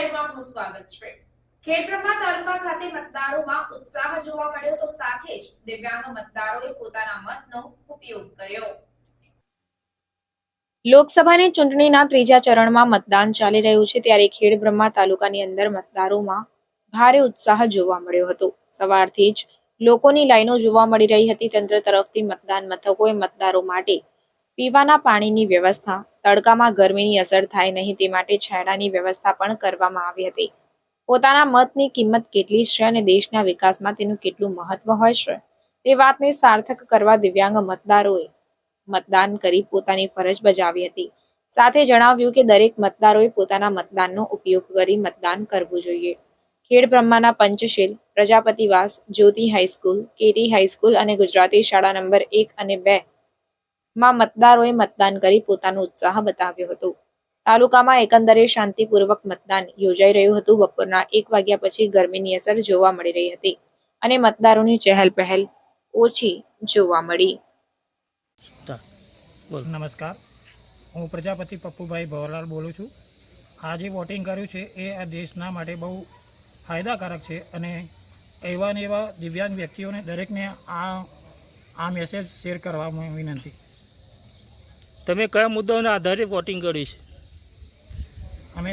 લાઈવમાં આપનું સ્વાગત છે। ખેડબ્રહ્મા તાલુકા ખાતે મતદારોમાં ઉત્સાહ જોવા મળ્યો તો સાથે જ દિવ્યાંગ મતદારોએ પોતાના મતનો ઉપયોગ કર્યો। લોકસભાની ચૂંટણીના ત્રીજા ચરણમાં મતદાન ચાલી રહ્યું છે ત્યારે ખેડબ્રહ્મા તાલુકાની અંદર મતદારોમાં ભારે ઉત્સાહ જોવા મળ્યો હતો। સવારથી જ લોકોની લાઈનો જોવા મળી રહી હતી। તંત્ર તરફથી મતદાન મથકોએ મતદારો માટે પીવાના પાણીની વ્યવસ્થા, તડકામાં ગરમીની અસર થાય નહીં તે માટે છાંયડાની વ્યવસ્થા પણ કરવામાં આવી હતી। પોતાના મતની કિંમત કેટલી છે અને દેશના વિકાસમાં તેનું કેટલું મહત્વ હોય છે તે વાતને સાર્થક કરવા દિવ્યાંગ મતદારોએ મતદાન કરી પોતાની ફરજ બજાવી હતી। સાથે જણાવ્યું કે દરેક મતદારોએ પોતાના મતદાનનો ઉપયોગ કરી મતદાન કરવું જોઈએ। ખેડબ્રહ્માના પંચશીલ, પ્રજાપતિવાસ, જ્યોતિ હાઈસ્કૂલ, કેટી હાઈસ્કૂલ અને ગુજરાતી શાળા નંબર 1 અને 2 માં મતદારોએ મતદાન કરી પોતાનો ઉત્સાહ બતાવ્યો હતો। તાલુકામાં એકંદરે શાંતિપૂર્વક મતદાન યોજાઈ રહ્યું હતું। બપોરના 1 વાગ્યા પછી ગરમીની અસર જોવા મળી રહી હતી અને મતદારોની ચહેલ પહેલ ઓછી જોવા મળી। નમસ્કાર, હું પ્રજાપતિ પપ્પુભાઈ ભવરલાલ બોલું છું। આજે વોટિંગ કર્યું છે એ આ દેશના માટે બહુ ફાયદાકારક છે અને એવા ને એવા દિવ્યાંગ વ્યક્તિઓને દરેકને આ મેસેજ શેર કરવામાં વિનંતી। તમે કયા મુદ્દાઓના આધારે વોટિંગ કર્યું છે? અમે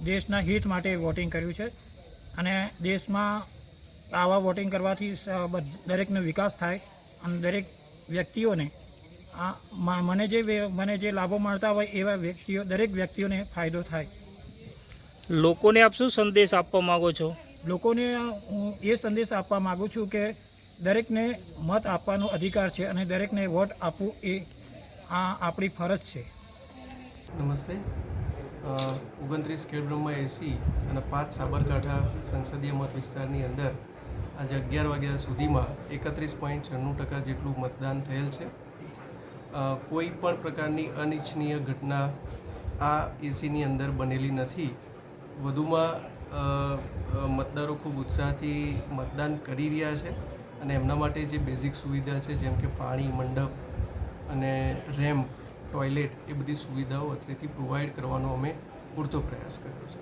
દેશના હિત માટે વોટિંગ કર્યું છે અને દેશમાં આવા વોટિંગ કરવાથી દરેકનો વિકાસ થાય અને દરેક વ્યક્તિઓને મને જે લાભો મળતા હોય એવા દરેક વ્યક્તિઓને ફાયદો થાય। લોકોને આપ શું સંદેશ આપવા માગો છો? લોકોને હું એ સંદેશ આપવા માગું છું કે દરેકને મત આપવાનો અધિકાર છે અને દરેકને વોટ આપવું એ આપણી ફરજ છે। નમસ્તે। 29 ખેડબ્રહ્મા એસી અને 5 સાબરકાંઠા સંસદીય મત વિસ્તારની અંદર આજે 11 વાગ્યા સુધીમાં 31.96% જેટલું મતદાન થયેલ છે। કોઈ પણ પ્રકારની અનિચ્છનીય ઘટના આ એસીની અંદર બનેલી નથી। વધુમાં મતદારો ખૂબ ઉત્સાહથી મતદાન કરી રહ્યા છે અને એમના માટે જે બેઝિક સુવિધા છે જેમ કે પાણી, મંડપ અને રેમ્પ, ટોયલેટ એ બધી સુવિધાઓ અત્રેથી પ્રોવાઈડ કરવાનો અમે પૂરતો પ્રયાસ કર્યો છે।